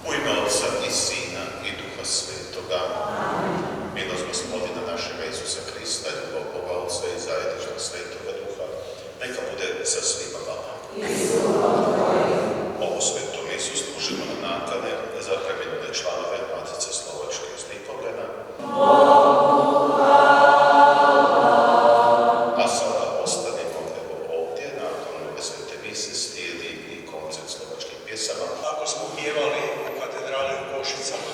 U ime Otca i Sina i Duha Svetoga. Milost Gospodina našega Isusa Krista, ljubav Boga Otca i zajedništvo Svetoga Duha, neka bude sa svima vama. Ovu svetu misu služimo na nakane za preminule članove Matice Slovačke iz Lipovljana. A sada ostanimo evo ovdje, nakon ove svete mise slijedi i koncert slovačkih pjesama. Ako smo pjevali u katedrali u Košicama